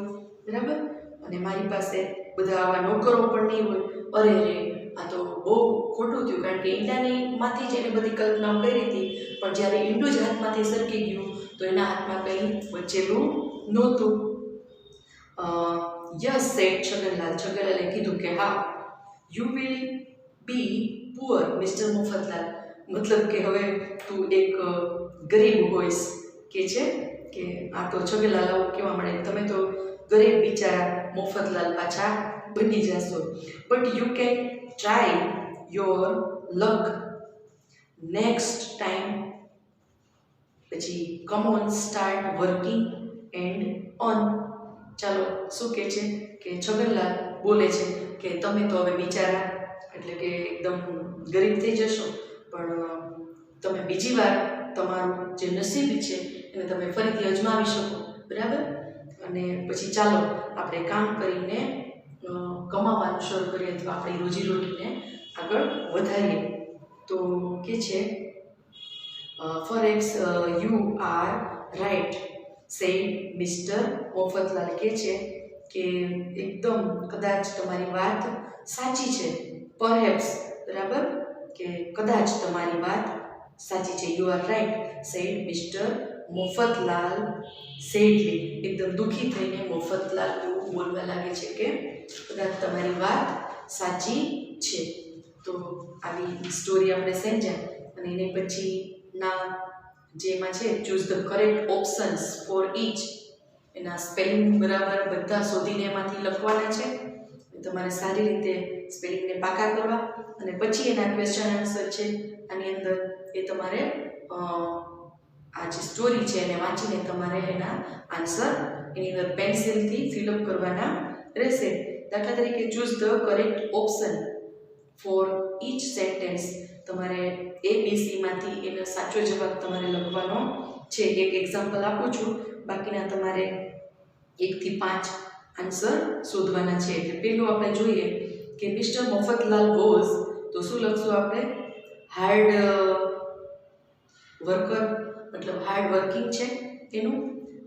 બરાબર. અને મારી પાસે બધા આવા નોકરો પણ નહીં હોય. અરે રે આ તો બહુ ખોટું થયું, કારણ કે ઈંડાની માંથી જ એને બધી કલ્પના કરી હતી, પણ જ્યારે ઈંડું જ હાથમાંથી સરકી ગયું તો એના હાથમાં કંઈ બચેલું નહોતું. યસ સેડ છગનલાલ, છગનલાલે કીધું કે હા. You will be poor mister Mafatlal, મતલબ કે હવે તું એક ગરીબ હોઈશ, કે છે કે આ તો છગનલાલ આવું કહેવા મળે, તમે તો ગરીબ બિચારા મફતલાલ પાછા બની જશો. But you can try your luck next time. પછી come on start working and earn. ચાલો શું કહે છે કે છગનલાલ બોલે છે કે તમે તો હવે બિચારા એટલે કે એકદમ ગરીબ થઈ જશો, પણ તમે બીજી વાર તમારું જે નસીબ છે એને તમે ફરીથી અજમાવી શકો, બરાબર. અને પછી ચાલો આપણે કામ કરીને કમાવાનું શરૂ કરીએ, અથવા આપણી રોજીરોટીને આગળ વધારીએ. તો કે છે ફોરેક્સ you are right said mister Mafatlal, કે છે કે એકદમ કદાચ તમારી વાત સાચી છે. પરહેપ્સ, બરાબર, કે કદાચ તમારી વાત સાચી છે. You are right said mister Mafatlal sadly, એકદમ દુઃખી થઈને મફતલાલ એવું બોલવા લાગે છે કે કદાચ તમારી વાત સાચી છે. તો આવી સ્ટોરી આપણે સમજ્યા, અને એને પછીના જેમાં છે choose the correct options for each, એના સ્પેલિંગ બરાબર બધા શોધીને એમાંથી લખવાના છે. તમારે સારી રીતે સ્પેલિંગને પાકા કરવા, અને પછી એના ક્વેશ્ચન આન્સર છે આની અંદર એ તમારે આ જે સ્ટોરી છે એને વાંચીને તમારે એના આન્સર એની અંદર પેન્સિલથી ફિલઅપ કરવાના રહેશે. દાખલા તરીકે choose the correct option for each sentence, તમારે ABC માંથી એનો સાચો જવાબ તમારે લખવાનો છે. એક એક્ઝામ્પલ આપું છું, બાકીના તમારે 1 થી 5 આન્સર શોધવાના છે. એટલે પહેલું આપણે જોઈએ કે મિસ્ટર મફતલાલ વોઝ, તો શું લખશું આપણે? હાર્ડ વર્કર, મતલબ હાર્ડ વર્કિંગ છે એનું,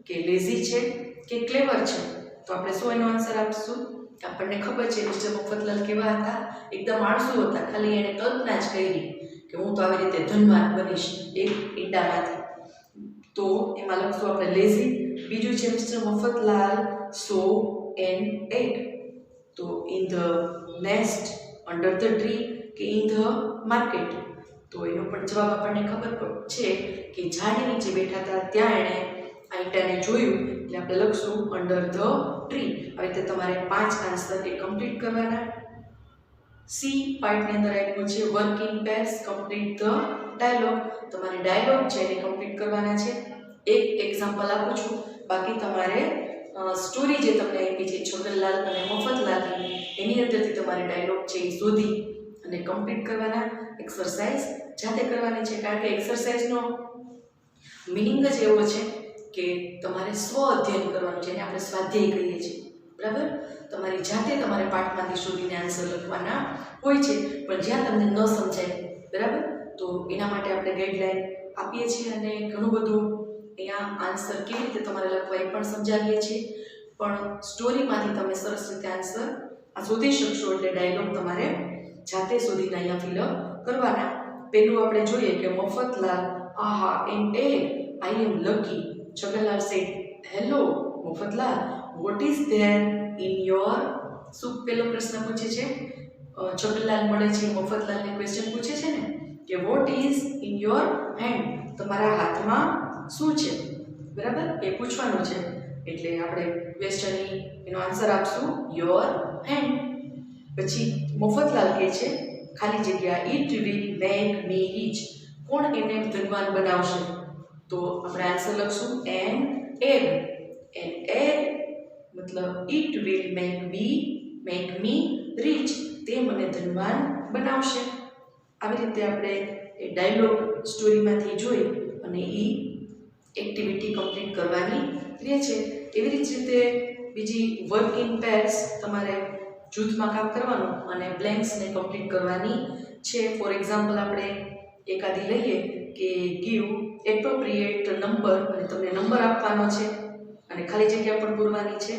કે લેઝી છે, કે ક્લેવર છે? તો આપણે શું એનો આન્સર આપશું? આપણને ખબર છે મિસ્ટર મફતલાલ કેવા હતા, એકદમ આળસુ હતા, ખાલી એને કલ્પના જ કરી કે હું તો આવી રીતે ધનવાન બનીશ એક ઈંડામાંથી, તો એમાં લખશું આપણે લેઝી. બીજું છે mister Mafatlal saw an egg, તો in the nest, under the tree, કે ઇન ધ માર્કેટ? તો એનો પણ જવાબ આપણને ખબર છે કે ઝાડ નીચે બેઠા હતા ત્યાં એણે આ ઈંડાને જોયું, એટલે આપણે લખશું અંડર ધ ટ્રી. આવી રીતે તમારે 5 આન્સર એ કમ્પ્લીટ કરવાના. સી પાર્ટની અંદર આપ્યું છે work in pairs, complete the dialogue. તમારે ડાયલોગ છે એને કમ્પ્લીટ કરવાના છે. એક એક્ઝામ્પલ આપું છું, બાકી તમારે સ્ટોરી જે તમને આપી છે છગનલાલ અને મફતલાલની, એની અંદરથી તમારે ડાયલોગ છે એ શોધી અને કમ્પ્લીટ કરવાના. એક્સરસાઇઝ જાતે કરવાની છે, કારણ કે એક્સરસાઇઝનો મિનિંગ જ એવો છે કે તમારે સ્વ અધ્યયન કરવાનું છે, એને આપણે સ્વાધ્યાય કહીએ છીએ, બરાબર? તમારી જાતે તમારે પાઠમાંથી શોધીને આન્સર લખવાના હોય છે, પણ જ્યાં તમને ન સમજાય, બરાબર, તો એના માટે આપણે ગાઈડલાઈન આપીએ છીએ અને ઘણું બધું અહીંયા આન્સર કેવી રીતે તમારે લખવા એ પણ સમજાવીએ છીએ. પણ સ્ટોરીમાંથી તમે સરસ રીતે આન્સર શોધી શકશો, એટલે ડાયલોગ તમારે જાતે શોધીને અહીંયા ફિલઅપ કરવાના. પહેલું આપણે જોઈએ કે Mafatlal, aha an a I am lucky. Chhaganlal said, hello Mafatlal, what is there in your? શું પહેલો પ્રશ્ન પૂછે છે? છગનલાલ મળે છે, મફતલાલને ક્વેશ્ચન પૂછે છે ને કે what is in your hand? તમારા હાથમાં શું છે, બરાબર? એ પૂછવાનું છે, એટલે આપણે ક્વેશ્ચન એનો આન્સર આપશું યોર હેન્ડ. પછી મફતલાલ કહે છે ખાલી જગ્યા, it will make me rich. કોણ એને ધનવાન બનાવશે? તો આપણે આન્સર લખશું એન એગ. એન એગ મતલબ it will make me rich, તે મને ધનવાન બનાવશે. આવી રીતે આપણે એ ડાયલોગ સ્ટોરીમાંથી જોઈ અને એ એક્ટિવિટી કમ્પ્લીટ કરવાની રહે છે. એવી જ રીતે બીજી વર્ક ઇન પેર્સ, તમારે જૂથમાં કામ કરવાનું અને બ્લેન્ક્સને કમ્પ્લીટ કરવાની છે. ફોર એક્ઝામ્પલ આપણે એકાદી લઈએ કે ગીવ એપ્રોપ્રિએટ નંબર, અને તમને નંબર આપવાનો છે અને ખાલી જગ્યા પણ પૂરવાની છે.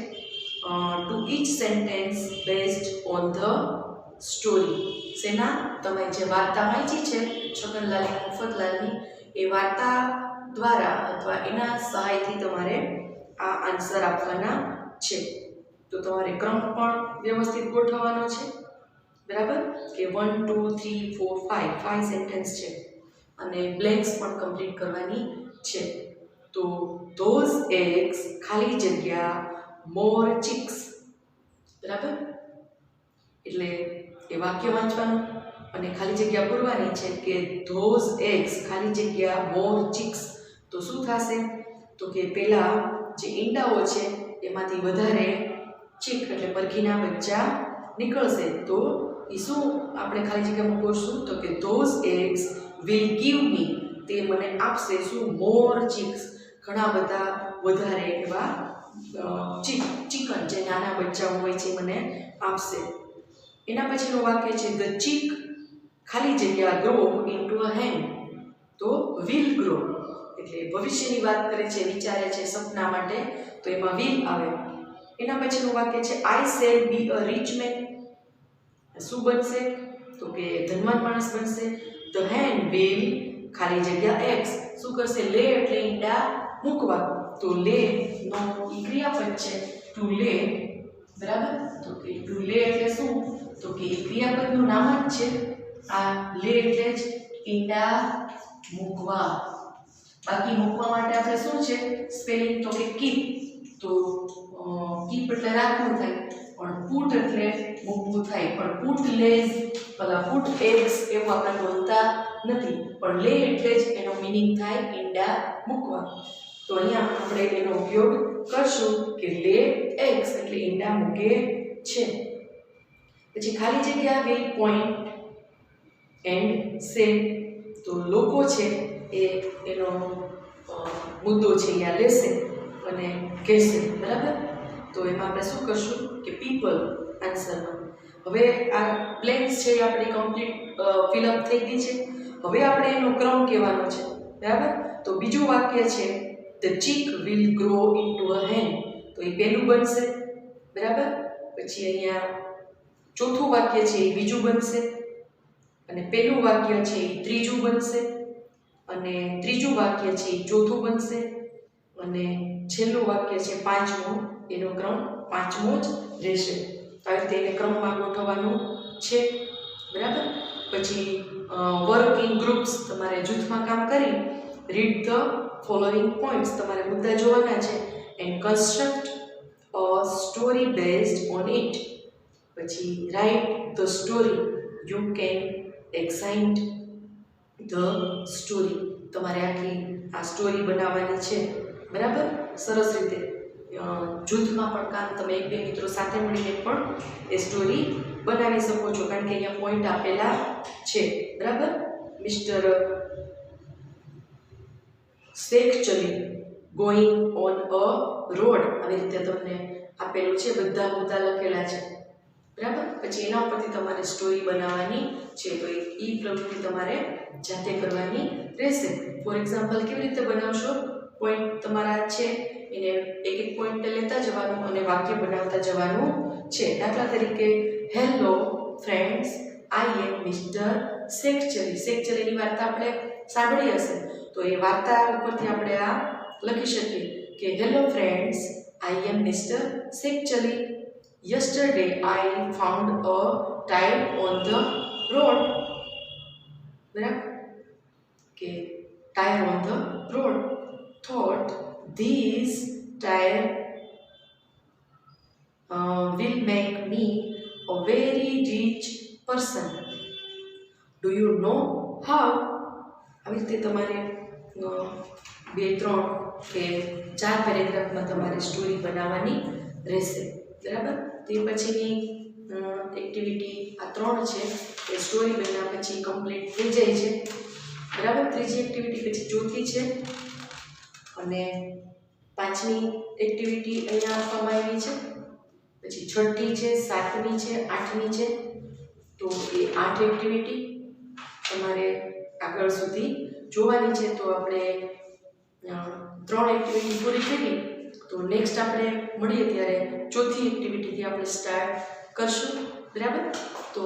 To each sentence based on the story. શેના? તમે જે વાર્તા વાંચી છે છગનલાલ મફતલાલની, એ વાર્તા દ્વારા અથવા એના સહાયથી તમારે આ આન્સર આપવાના છે. તો તમારે ક્રમ પણ વ્યવસ્થિત ગોઠવવાનો છે, બરાબર? કે 1 2 3 4 5 સેન્ટેન્સ છે અને બ્લેન્ક્સ પણ કમ્પ્લીટ કરવાની છે. તો ધોઝ એગ્સ, ખાલી જગ્યા, મોર ચિક્સ, બરાબર? એટલે એ વાક્ય વાંચવાનું અને ખાલી જગ્યા પૂરવાની છે કે ધોઝ એગ્સ, ખાલી જગ્યા, મોર ચિક્સ. તો શું થશે? તો કે પેલા જે ઈંડાઓ છે એમાંથી વધારે ચીક એટલે મરઘીના બચ્ચા નીકળશે. તો એ શું આપણે ખાલી જગ્યામાં પૂરશું? તો કે those eggs will give me, તે મને આપશે શું? મોર ચીક્સ, ઘણા બધા વધારે એવા ચિકન, જે નાના બચ્ચાઓ હોય છે મને આપશે. એના પછીનું વાક્ય છે ધ ચીક, ખાલી જગ્યા, ગ્રો ઇન્ટુ અ હેન. તો વિલ ગ્રો એટલે ભવિષ્યની વાત કરે છે, વિચારે છે સપના માટે, તો એમાં વિલ આવે. એના પછીનું વાક્ય છે I shall be a rich man. શું બનશે? તો કે ધનવાન માણસ બનશે. ધ હેન વિલ, ખાલી જગ્યા, એગ્સ, શું કરશે? લે એટલે ઈંડા મૂકવા. તો લે નો ઈ ક્રિયાપદ છે, ટુ લે, બરાબર? તો કે ટુ લે એટલે શું? તો કે ક્રિયાપદનું નામ જ છે આ લે, એટલે જ ઈંડા મૂકવા. બાકી મૂકવા માટે આપણે શું છે સ્પેલિંગ? તો કે કીપ. તો કીપ એટલે રાખવું થાય, પણ પુટ એટલે મૂકવું થાય. પણ પુટ લેઝ, પુટ એગ્સ એવું આપણે બોલતા નથી, પણ લે એટલે જ એનો મીનિંગ થાય ઈંડા મૂકવા. તો અહીંયા આપણે એનો ઉપયોગ કરશું કે લે એગ્સ એટલે ઈંડા મૂકે છે. પછી ખાલી જગ્યા વિલ પોઈન્ટ એન્ડ સે. તો લોકો છે એ એનો મુદ્દો છે અહીંયા લેશે અને કહેશે, બરાબર? તો એમાં આપણે શું કરશું કે પીપલ આન્સરમાં. હવે આ બ્લેન્ક્સ છે એ આપણી કમ્પ્લીટ ફિલઅપ થઈ ગઈ છે. હવે આપણે એનો ક્રમ કહેવાનો છે, બરાબર. તો બીજું વાક્ય છે the chick will grow into a hen, તો એ પહેલું બનશે, બરાબર. પછી અહીંયા ચોથું વાક્ય છે એ બીજું બનશે, અને પહેલું વાક્ય છે એ ત્રીજું બનશે, અને ત્રીજું વાક્ય છે એ ચોથું બનશે, અને છેલ્લું વાક્ય છે પાંચમું, એનો ક્રમ પાંચમો જ રહેશે. આવી રીતે એને ક્રમમાં ગોઠવવાનું છે, બરાબર. પછી વર્ક ઇન ગ્રુપ્સ, તમારે જૂથમાં કામ કરી રીડ ધ ફોલોઈંગ પોઈન્ટ્સ, તમારે મુદ્દા જોવાના છે and construct a story based on it. પછી write the story, you can એક્સાઇન્ટ ધ સ્ટોરી, તમારે આખી આ સ્ટોરી બનાવવાની છે, બરાબર. સરસ રીતે જૂથમાં પણ કામ તમે એક બે મિત્રો સાથે મળીને પણ એ સ્ટોરી બનાવી શકો છો, કારણ કે અહીંયા પોઈન્ટ આપેલા છે, બરાબર. Mister actually going on a road, આવી રીતે તમને આપેલું છે, બધા મુદ્દા લખેલા છે, બરાબર. પછી એના ઉપરથી તમારે સ્ટોરી બનાવવાની છે, તો એ પ્રવૃત્તિ તમારે જાતે કરવાની રહેશે. ફોર એક્ઝામ્પલ કેવી રીતે બનાવશો, પોઈન્ટ તમારા છે એને એક એક પોઈન્ટ લેતા જવાનું અને વાક્ય બનાવતા જવાનું છે. દાખલા તરીકે hello friends, I am mister સેક્ચુઅલી. સેક્ચુઅલીની વાર્તા આપણે સાંભળી હશે, તો એ વાર્તા ઉપરથી આપણે આ લખી શકીએ કે hello friends, I am mister actually. Yesterday I found a tire on the road. બરાબર, કે tire on the road. Thought this tire will make me a very rich person. Do you know how? આવી રીતે તમારે 2, 3 કે 4 પેરેગ્રાફમાં તમારે story બનાવવાની રહેશે, બરાબર. તે પછીની એક્ટિવિટી આ 3 છે એ સ્ટોરી બન્યા પછી કમ્પ્લીટ થઈ જાય છે, બરાબર. ત્રીજી એક્ટિવિટી પછી ચોથી છે, અને પાંચમી એક્ટિવિટી અહીંયા આપવામાં આવી છે, પછી છઠ્ઠી છે, સાતમી છે, આઠમી છે. તો એ 8 એક્ટિવિટી તમારે આગળ સુધી જોવાની છે. તો આપણે 3 એક્ટિવિટી પૂરી કરી, તો નેક્સ્ટ આપણે મળીએ ત્યારે ચોથી એક્ટિવિટીથી આપણે સ્ટાર્ટ કરશું, બરાબર. તો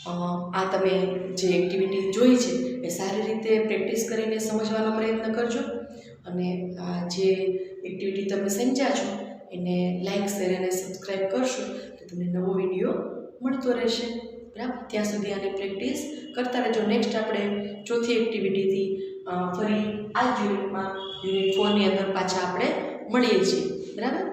આ તમે જે એક્ટિવિટી જોઈ છે એ સારી રીતે પ્રેક્ટિસ કરીને સમજવાનો પ્રયત્ન કરજો, અને આ જે એક્ટિવિટી તમે સમજ્યા છો એને લાઈક, શેર અને સબસ્ક્રાઈબ કરશો તો તમને નવો વિડીયો મળતો રહેશે, બરાબર. ત્યાં સુધી આને પ્રેક્ટિસ કરતા રહેજો. નેક્સ્ટ આપણે ચોથી એક્ટિવિટીથી ફરી આ યુનિટમાં યુનિટ 4ની અંદર પાછા આપણે મળીએ છીએ, બરાબર.